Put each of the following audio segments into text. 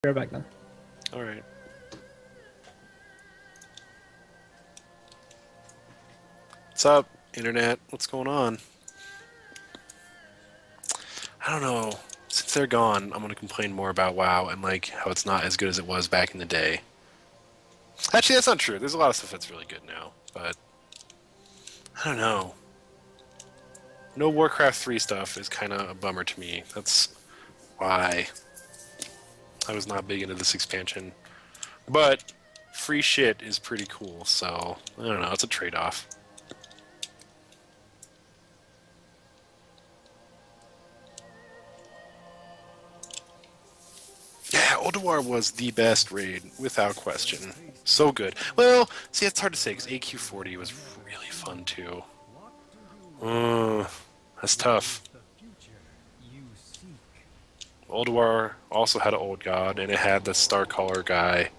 Be right back then. All right. What's up, Internet? What's going on? I don't know. Since they're gone, I'm going to complain more about WoW and like how it's not as good as it was back in the day. Actually, that's not true. There's a lot of stuff that's really good now, but I don't know. No Warcraft 3 stuff is kind of a bummer to me. That's why I was not big into this expansion. But free shit is pretty cool, so I don't know. It's a trade-off. Yeah, Ulduar was the best raid, without question. So good. Well, see, it's hard to say, because AQ40 was really fun, too. That's tough. Ulduar also had an Old God, and it had the Starcaller guy.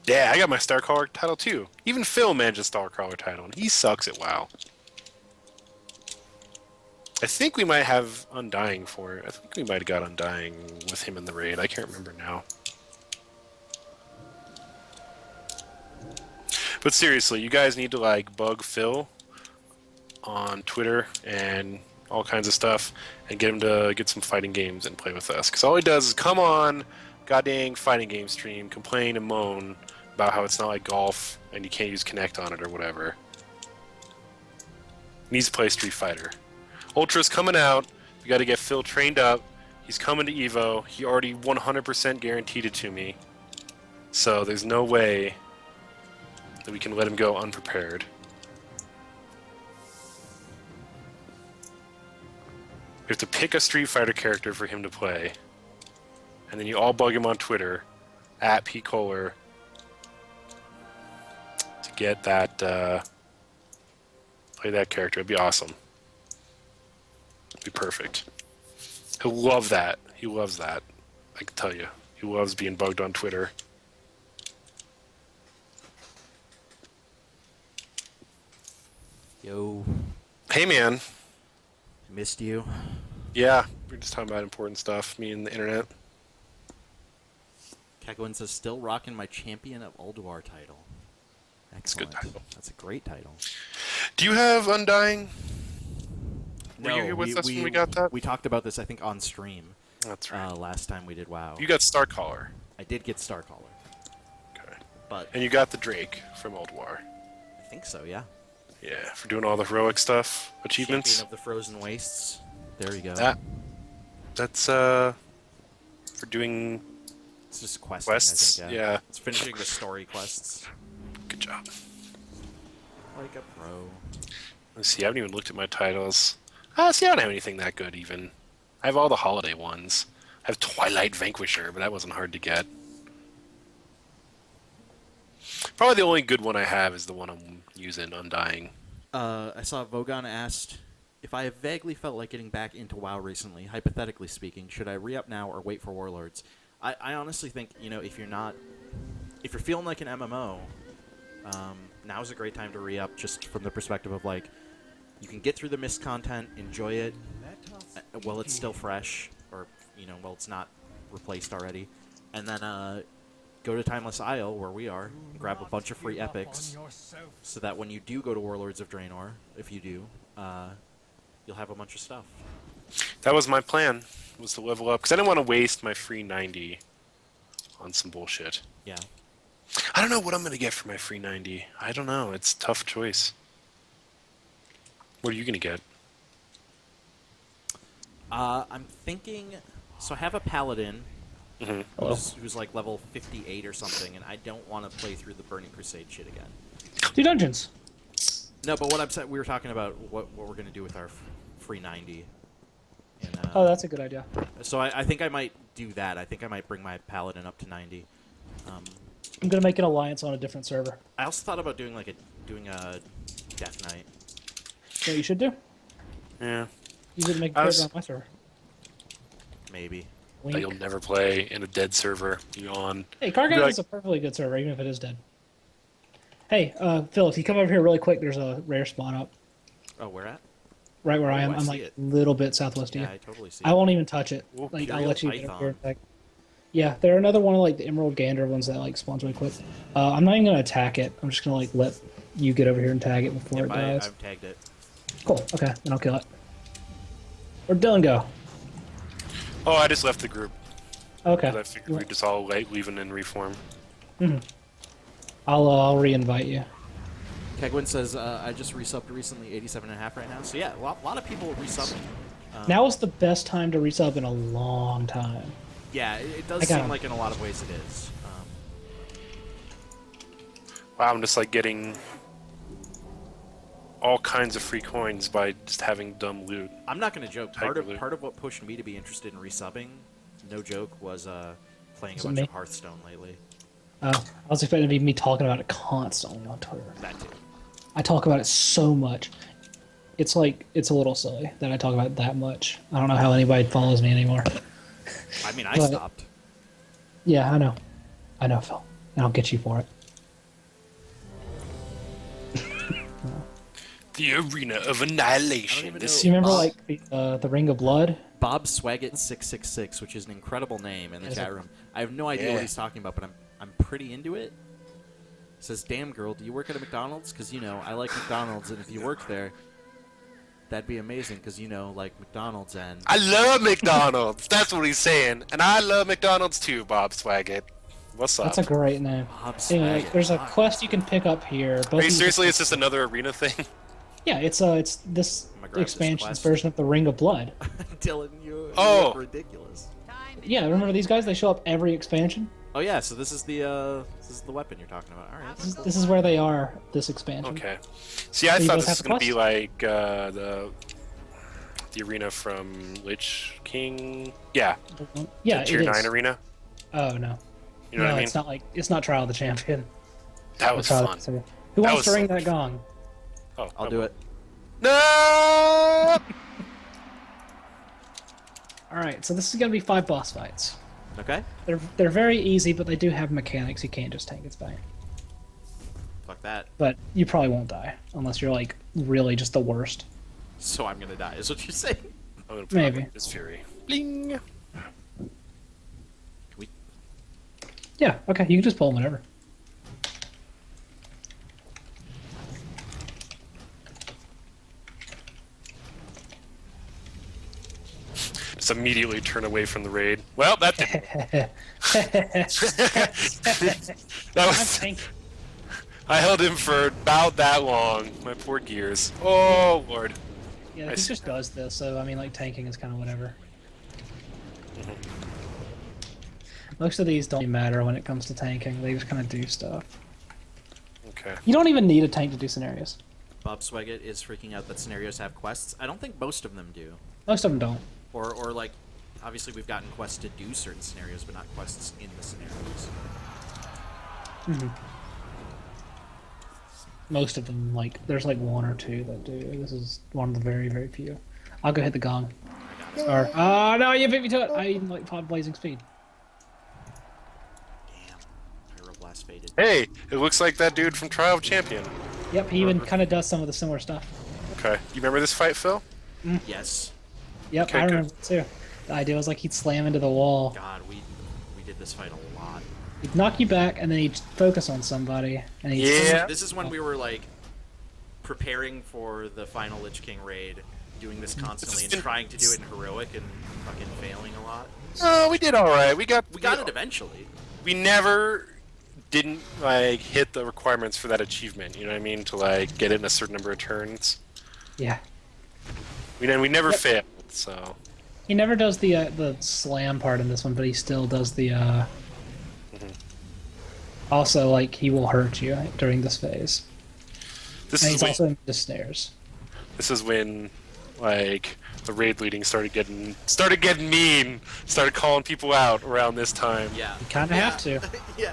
Yeah, I got my Starcaller title, too. Even Phil managed a Starcaller title, and he sucks at WoW. I think we might have Undying for it. I think we might have got Undying with him in the raid. I can't remember now. But seriously, you guys need to like bug Phil on Twitter and all kinds of stuff and get him to get some fighting games and play with us. Because all he does is come on, goddamn fighting game stream, complain and moan about how it's not like golf and you can't use Connect on it or whatever. He needs to play Street Fighter. Ultra's coming out. We got to get Phil trained up. He's coming to Evo. He already 100% guaranteed it to me. So there's no way that we can let him go unprepared. We have to pick a Street Fighter character for him to play. And then you all bug him on Twitter, at @pkohler, to get that, play that character. It'd be awesome. Be perfect. He'll love that. He loves that. I can tell you. He loves being bugged on Twitter. Yo. Hey, man. Missed you. Yeah, we're just talking about important stuff, me and the internet. Kegwin says, still rocking my Champion of Ulduar title. Excellent. That's a good title. That's a great title. Do you have Undying? Were No, you here with us when we got that? We talked about this, I think, on stream. That's right. Last time we did WoW. You got Starcaller. I did get Starcaller. Okay. But And you got the Drake from Ulduar. I think so, yeah. Yeah, for doing all the heroic stuff, achievements. Champion of the Frozen Wastes. There you go. That's for doing It's just questing, quests. I think, Yeah. It's finishing the story quests. Good job. Like a pro. Let's see, I haven't even looked at my titles. See, I don't have anything that good, even. I have all the holiday ones. I have Twilight Vanquisher, but that wasn't hard to get. Probably the only good one I have is the one I'm using, Undying. I saw Vogon asked, if I have vaguely felt like getting back into WoW recently, hypothetically speaking, should I re-up now or wait for Warlords? I honestly think, if you're feeling like an MMO, now's a great time to re-up, just from the perspective of, like, you can get through the missed content, enjoy it, while it's still fresh, or, while it's not replaced already, and then, go to Timeless Isle, where we are, and grab a bunch of free epics, so that when you do go to Warlords of Draenor, if you do, you'll have a bunch of stuff. That was my plan, was to level up, because I didn't want to waste my free 90 on some bullshit. Yeah. I don't know what I'm going to get for my free 90. I don't know. It's a tough choice. What are you going to get? I'm thinking... So I have a Paladin, Mm-hmm. who's like level 58 or something, and I don't want to play through the Burning Crusade shit again. Do dungeons. No, but what I'm saying, we were talking about what we're going to do with our free 90. And, Oh, that's a good idea. So I think I might do that. I think I might bring my Paladin up to 90. I'm gonna make an alliance on a different server. I also thought about doing a Death Knight. You know what you should do? Yeah. You should make a I character was- on my server. Maybe. That Wink. you'll never play in a dead server. Yawn. Hey, Cargate You'd be is a perfectly good server, even if it is dead. Hey, Phil, if you come over here really quick, there's a rare spawn up. Oh, where at? right where I am. I I'm see like it. a little bit southwest of Yeah, you. I totally see I it. won't even touch it. Ooh, Like I'll Imperial let you get over here Python. and attack. Yeah, they're another one of like the Emerald Gander ones that like spawns really quick. I'm not even gonna attack it. I'm just gonna like let you get over here and tag it before Yep, it dies. I've tagged it. Cool. Okay, then I'll kill it. Where'd Dylan go? Oh, I just left the group. Okay. 'Cause I figured we'd just all leave and then reform. I'll re-invite you. Kegwin says, I just resubbed recently, 87.5 right now. So yeah, a lot of people resubbing. Now is the best time to resub in a long time. Yeah, it does I got seem him. like in a lot of ways it is. Wow, I'm just like getting all kinds of free coins by just having dumb loot. I'm not going to joke. Part Hyperloop. of what pushed me to be interested in resubbing, no joke, was playing a Was it bunch me? of Hearthstone lately. I was expecting to be me talking about it constantly on Twitter. That too. I talk about it so much. It's like it's a little silly that I talk about it that much. I don't know how anybody follows me anymore. I mean, I But- stopped. Yeah, I know, Phil, and I'll get you for it. The Arena of I Annihilation. don't even This Do you remember Bob- like the Ring of Blood? Bob Swaggett 666, which is an incredible name in the Is chat it? room. I have no idea Yeah. what he's talking about, but I'm pretty into it. Says, "Damn girl, do you work at a McDonald's? Because I like McDonald's, and if you work there, that'd be amazing. Because like McDonald's and I love McDonald's. That's what he's saying, and I love McDonald's too, Bob Swaggett. What's up? That's a great name. Bob Anyway, Swaggett. there's a quest you can pick up here. Both Are you of seriously? It's just another arena thing. Yeah, it's this gonna grab this expansion's quest. version of the Ring of Blood. Dylan, you Oh. look ridiculous. Yeah, remember these guys? They show up every expansion. Oh yeah, so this is the weapon you're talking about. All right. This is where they are. This expansion. Okay. See, I So you thought both this have was gonna be quests? like the arena from Lich King. Yeah, Yeah, the Tier it 9 is. arena. Oh no. You know no, what I mean? it's not Trial of the Champion. That was Trial of fun. the Champion. Who That wants to was ring so that gong? Oh, I'll do it. No! All right, so this is gonna be 5 boss fights. Okay. They're very easy, but they do have mechanics. You can't just tank its bang. Fuck that. But you probably won't die unless you're like really just the worst. So I'm gonna die. Is what you're saying? I'm gonna put Maybe. This Fury. Bling! We Yeah. Okay, you can just pull them whenever. Just immediately turn away from the raid. Well, that didn't. That was. I held him for about that long. My poor gears. Oh lord. Yeah, I he see. just does this, so I mean, like tanking is kind of whatever. Most of these don't even matter when it comes to tanking. They just kind of do stuff. Okay. You don't even need a tank to do scenarios. Bob Swaggett is freaking out that scenarios have quests. I don't think most of them do. Most of them don't. Or like, obviously we've gotten quests to do certain scenarios, but not quests in the scenarios. Most of them, like, there's like 1 or 2 that do. This is one of the very, very few. I'll go hit the gong. I got it. Or, oh no, you beat me to it! I even like pod blazing speed. Damn. Pyroblast faded. Hey, it looks like that dude from Trial of Champion. Yep, he even kind of does some of the similar stuff. Okay. You remember this fight, Phil? Yes. Yep, Okay, I good. remember it too. The idea was like he'd slam into the wall, God, we did this fight a lot. he'd knock you back, and then he'd focus on somebody, and he'd Yeah. This is when we were like preparing for the final Lich King raid, doing this constantly and trying to do it in heroic and fucking failing a lot. Oh, we did all right. We got it eventually. We never didn't like hit the requirements for that achievement. You know what I mean? To like get it in a certain number of turns. Yeah. We never failed. So He never does the slam part in this one, but he still does the. Also, like he will hurt you during this phase, this and is he's when, also in the stairs. this is when like the raid leading started getting mean. Started calling people out around this time. Yeah. You kind of have to. Yeah.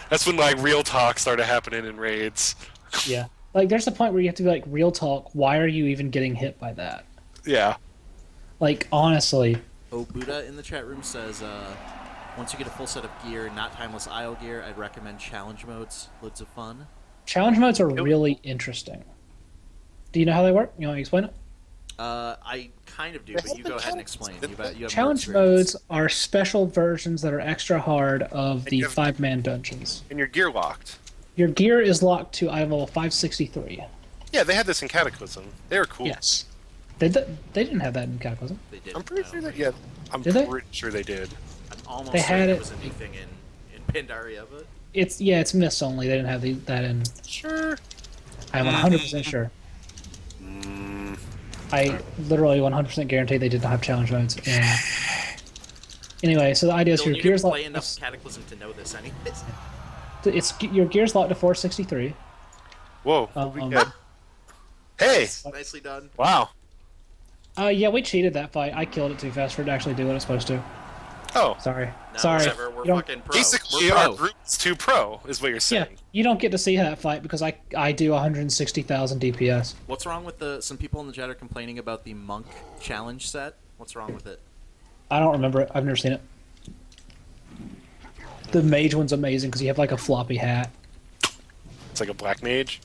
That's when like real talk started happening in raids. Yeah. Like there's a point where you have to be like, real talk. Why are you even getting hit by that? Yeah. Like honestly. Oh, Buddha in the chat room says, once you get a full set of gear, not timeless IO gear, I'd recommend challenge modes. Loads of fun. Challenge modes are really interesting. Do you know how they work? You want me to explain it? I kind of do, but you go ahead and explain. You have more Challenge experience. modes are special versions that are extra hard of the you have- 5-man dungeons. And your gear locked. Your gear is locked to item level 563. Yeah, they had this in Cataclysm. They were cool. Yes. They didn't have that in Cataclysm. They did. I'm pretty sure that. Yeah, I'm Did they? pretty sure they did. I'm almost They had certain it- was a new thing in Pandaria, but It's mists only. They didn't have that in. Sure. I'm 100% sure. Mm, I literally 100% guarantee they did not have challenge modes. And anyway, so the idea is you'll your need to gear's play locked. enough Cataclysm to know this, anyways. It's your gear's locked to 463. whoa. What we Um, get? Hey! Nicely done. Wow. Yeah, we cheated that fight. I killed it too fast for it to actually do what it's supposed to. Oh. Sorry. No, Sorry. whatever. We're You don't- fucking pro. Basically, We're our pro. group's too pro, is what you're Yeah, saying. you don't get to see that fight because I do 160,000 DPS. What's wrong with some people in the chat are complaining about the monk challenge set? What's wrong with it? I don't remember it. I've never seen it. The mage one's amazing because you have like a floppy hat. It's like a black mage.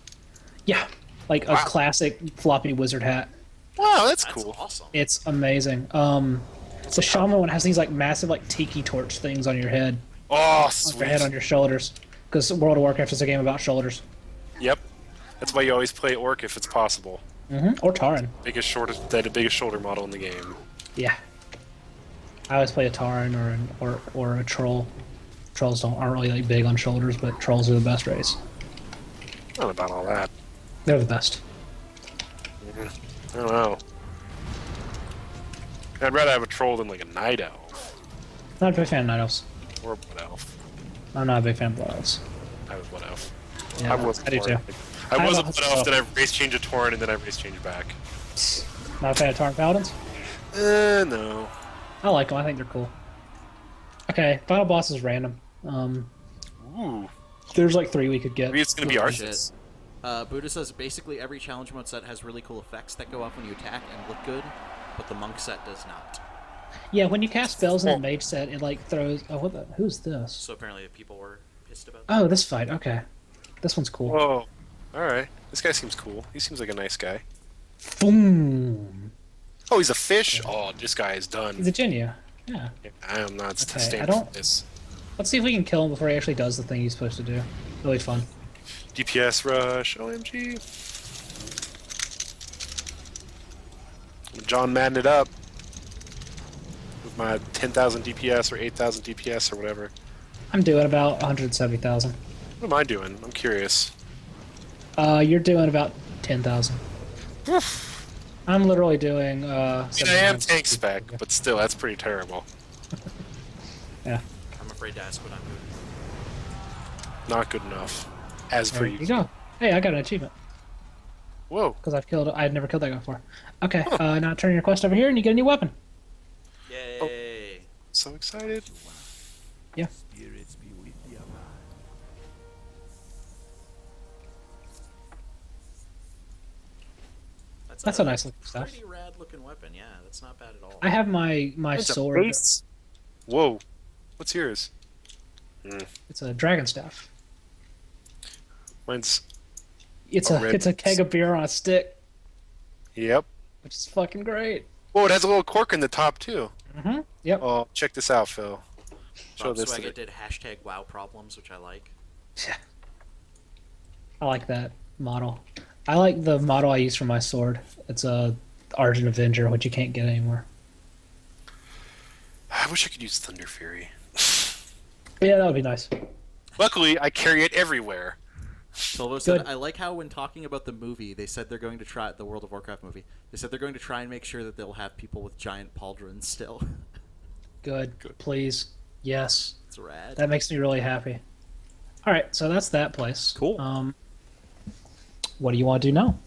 Yeah, like a Wow. classic floppy wizard hat. Wow, that's That's cool. awesome. It's amazing. The shaman one has these like massive like tiki torch things on your head, Oh, on your sweet. head on your shoulders. Because World of Warcraft is a game about shoulders. Yep. That's why you always play orc if it's possible. Or Tauren. Biggest shoulder model in the game. Yeah. I always play a Tauren or a troll. Trolls aren't really like big on shoulders, but trolls are the best race. I don't know about all that. They're the best. I don't know. I'd rather have a troll than like a night elf. Not a big fan of night elves. Or a blood elf. I'm not a big fan of blood elves. I was blood elf. Yeah, I was I do too. I was a I'm blood a- elf, then I race changed to Tauren, and then I race changed back. Not a fan of Tauren Paladins? No. I like them. I think they're cool. Okay, final boss is random. Ooh. There's like 3 we could get. Maybe it's gonna be Oh, Arthas. Buddha says basically every challenge mode set has really cool effects that go off when you attack and look good, but the monk set does not. Yeah, when you cast spells in Oh. the mage set, it like throws. Oh, what the? Who's this? So apparently people were pissed about that. Oh, this fight. Okay, this one's cool. Whoa. Alright. This guy seems cool. He seems like a nice guy. Boom. Oh, he's a fish? Oh, this guy is done. He's a Genia. Yeah. I am not Okay, standing I don't- for this. Let's see if we can kill him before he actually does the thing he's supposed to do. Really fun. DPS rush, OMG. John Madden it up with my 10,000 DPS or 8,000 DPS or whatever. I'm doing about 170,000. What am I doing? I'm curious. You're doing about 10,000. I'm literally doing. I mean, I am tank spec, but still, that's pretty terrible. Yeah. I'm afraid to ask what I'm doing. Not good enough. As per There you. you go. Hey, I got an achievement Whoa. because I had never killed that guy before. Okay, now turn your quest over here and you get a new weapon. Yay! So excited. Yeah. Spirits be with you. That's a nice looking stuff. Pretty rad looking weapon. Yeah, that's not bad at all. I have my It's a sword. base. Whoa. What's yours? It's a dragon staff. Mine's. It's Oh, a red. it's a keg of beer on a stick, Yep. which is fucking great. Whoa, it has a little cork in the top, too. Yep. Oh, check this out, Phil. Show Bob this to Swagger the... did hashtag WoW problems, which I like. I like that model. I like the model I use for my sword. It's a Argent Avenger, which you can't get anymore. I wish I could use Thunder Fury. Yeah, that would be nice. Luckily, I carry it everywhere. Silvo said, Good. I like how when talking about the movie, they said they're going to try, the World of Warcraft movie, they said they're going to try and make sure that they'll have people with giant pauldrons still. Good. Please. Yes. It's rad. That makes me really happy. All right, so that's that place. Cool. What do you want to do now?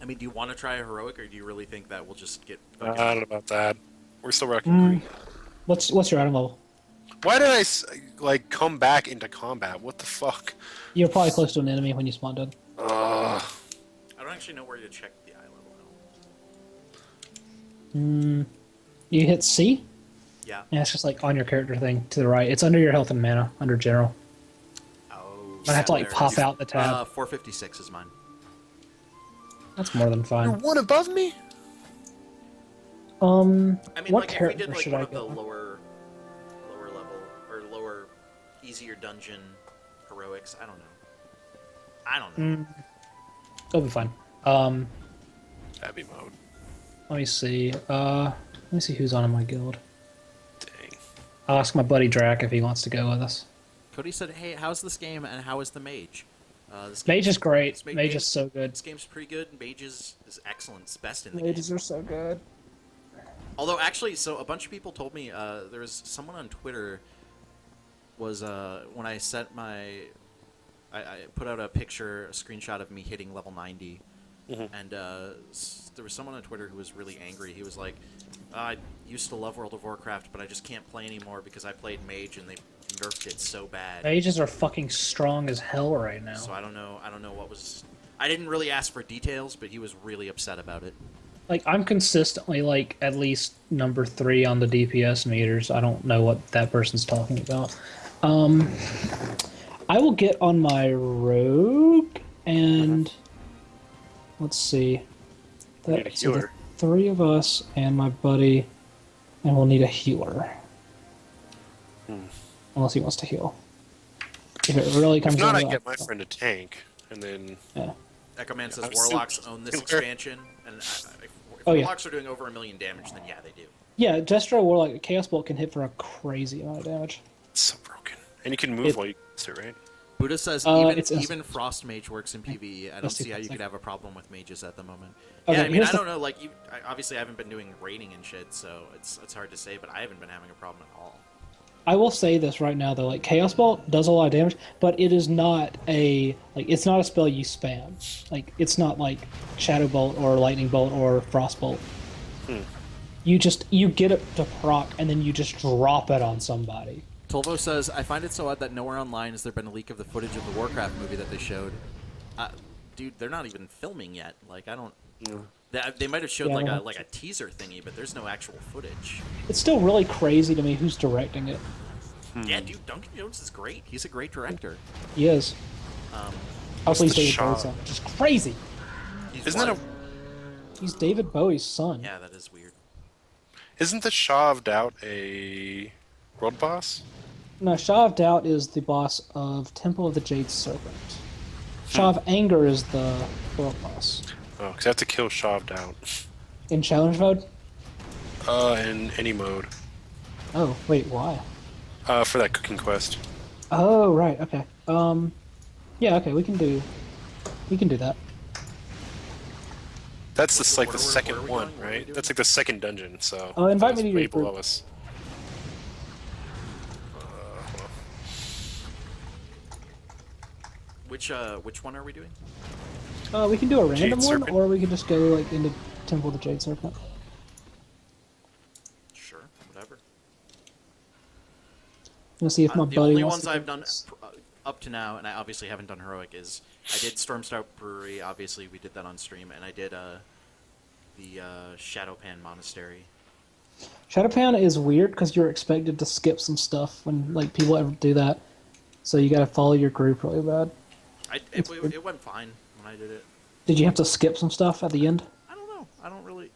I mean, do you want to try a heroic, or do you really think that we'll just get... I don't know about that. We're still rocking Mm. green. What's your item level? Why did I, like, come back into combat? What the fuck? You're probably close to an enemy when you spawned in. Ugh. I don't actually know where to check the eye level at all. You hit C? Yeah. Yeah, it's just like on your character thing to the right. It's under your health and mana, under general. Oh. I have to like there it pop is. out the tab. 456 is mine. That's more than You're fine. one above me? I mean, What like if we character did like should one I of the go? lower level or lower, easier dungeon heroics. I don't know. It'll be fine. Abby mode. Let me see. Let me see who's on in my guild. Dang. I'll ask my buddy Drac if he wants to go with us. Cody said, "Hey, how's this game and how is the mage?" Mage is great. Mage Mage is so good. This game's pretty good. Mage is excellent. It's best in the Mages game. are so good. Although actually, so a bunch of people told me there was someone on Twitter was when I sent my I put out a picture, a screenshot of me hitting level 90, and there was someone on Twitter who was really angry. He was like, "I used to love World of Warcraft, but I just can't play anymore because I played Mage and they nerfed it so bad." Mages are fucking strong as hell right now. So I don't know what was. I didn't really ask for details, but he was really upset about it. Like, I'm consistently, like, at least number 3 on the DPS meters. I don't know what that person's talking about. I will get on my rogue, and let's see. Need a So the healer. 3 of us and my buddy, and we'll need a healer. Unless he wants to heal. If it really comes If not, down I to get that, my friend a tank, and then yeah. Echo Man says I'm Warlocks super own this healer. expansion, and if Oh, yeah. Warlocks are doing over 1 million damage, then yeah, they do. Yeah, Destro Warlock Chaos Bolt can hit for a crazy amount of damage. it's so broken. And you can move while you cast it, right? Buddha says it's even Frost Mage works in PvE. I don't Let's see see how you something. could have a problem with mages at the moment. Okay, Yeah, I mean, here's I the- don't know. Like, obviously, I haven't been doing raiding and shit, so it's hard to say. But I haven't been having a problem at all. I will say this right now though, like Chaos Bolt does a lot of damage, but it is not it's not a spell you spam. Like, it's not like Shadow Bolt or Lightning Bolt or Frost Bolt. You get it to proc and then you just drop it on somebody. Tolvo says, I find it so odd that nowhere online has there been a leak of the footage of the Warcraft movie that they showed. Dude, they're not even filming yet. Like, I don't. They might have showed Yeah, I like don't a teaser thingy, but there's no actual footage. It's still really crazy to me who's directing it. Yeah, dude, Duncan Jones is great. He's a great director. He is. Hopefully he's the David shot? Bowie's son, which is crazy. He's Isn't that what? He's David Bowie's son. Yeah, that is weird. Isn't the Shaw of Doubt a world boss? No, Shaw of Doubt is the boss of Temple of the Jade Serpent. Shaw of Anger is the world boss. Oh, because I have to kill Shaw of Doubt. In challenge mode? In any mode. Oh, wait, why? For that cooking quest. Oh, right, okay. Yeah, okay, we can do that. That's the, like the where are second we one, going? What are we right? doing? That's like the second dungeon, so... Invite that's me to way your group. below us. Which one are we doing? We can do a random one, Serpent? or we can just go, like, into Temple of the Jade Serpent. Sure, whatever. Let's see if my The buddy only wants ones to I've do done this. up to now, and I obviously haven't done heroic, is I did Stormstout Brewery. Obviously, we did that on stream, and I did the Shadowpan Monastery. Shadowpan is weird because you're expected to skip some stuff when, like, people ever do that. So you gotta follow your group really bad. It went fine when I did it. Did you have to skip some stuff at the end? I don't know. I don't really.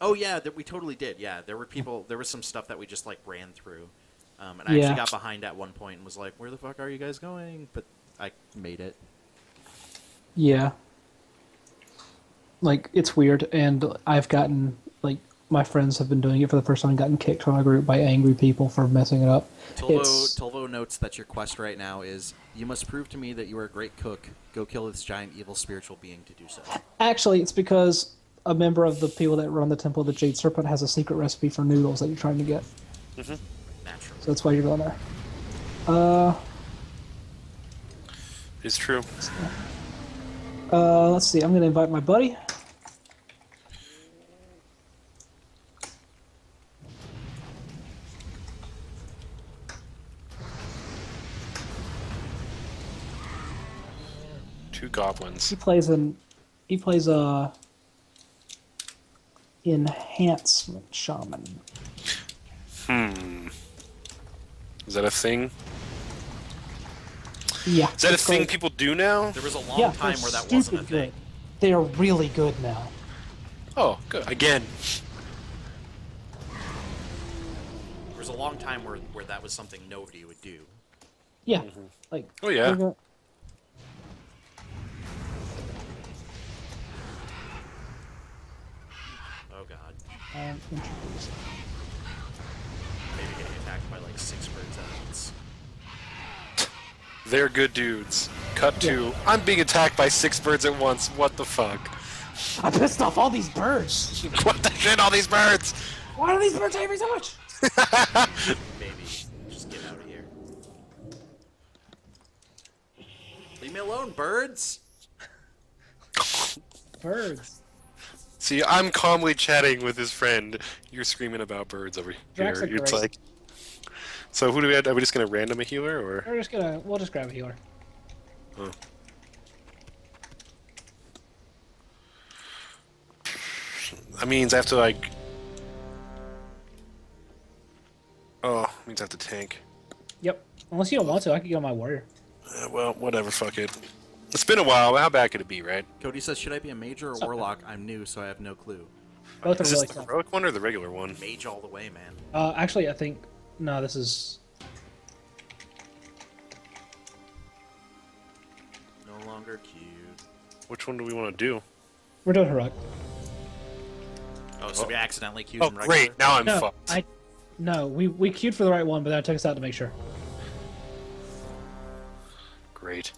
Oh yeah, we totally did. Yeah, there were people. There was some stuff that we just like ran through, and I Yeah. actually got behind at one point and was like, "Where the fuck are you guys going?" But I made it. Yeah. Like, it's weird, and I've gotten, like, my friends have been doing it for the first time and gotten kicked from a group by angry people for messing it up. Tolvo notes that your quest right now is, you must prove to me that you are a great cook. Go kill this giant evil spiritual being to do so. Actually, it's because a member of the people that run the Temple of the Jade Serpent has a secret recipe for noodles that you're trying to get. Naturally. So that's why you're going there. It's true. Let's see. I'm going to invite my buddy. Two goblins. He plays a enhancement shaman. Is that a thing? Yeah. Is that a it's thing great. people do now? There was a long Yeah, time they're where that wasn't a stupid thing. good. they are really good now. Oh, good. Again. There was a long time where that was something nobody would do. Yeah, like Oh, yeah. they're go- Oh god. introduced. Maybe getting attacked by like 6 birds at once. They're good dudes. Cut to, I'm being attacked by 6 birds at once. What the fuck? I pissed off all these birds. What the shit, all these birds? Why do these birds hate me so much? Maybe. Just get out of here. Leave me alone, birds! Birds. See, I'm calmly chatting with his friend. You're screaming about birds over Drax here. are It's great. like... So who do we have? Are we just gonna random a healer, or...? We'll just grab a healer. Oh. That means I have to, like... Oh, means I have to tank. Yep. Unless you don't want to, I could get on my warrior. Well, whatever, fuck it. It's been a while, how bad could it be, right? Cody says, should I be a mage or a warlock? I'm new, so I have no clue. Both are Is really this the tough. heroic one or the regular one? Mage all the way, man. Actually, I think no. This is No longer cute. Which one do we want to do? we're doing heroic. Oh, so we accidentally queued Oh, him regular? great, now I'm No, fucked. we queued for the right one, but then it took us out to make sure. Great.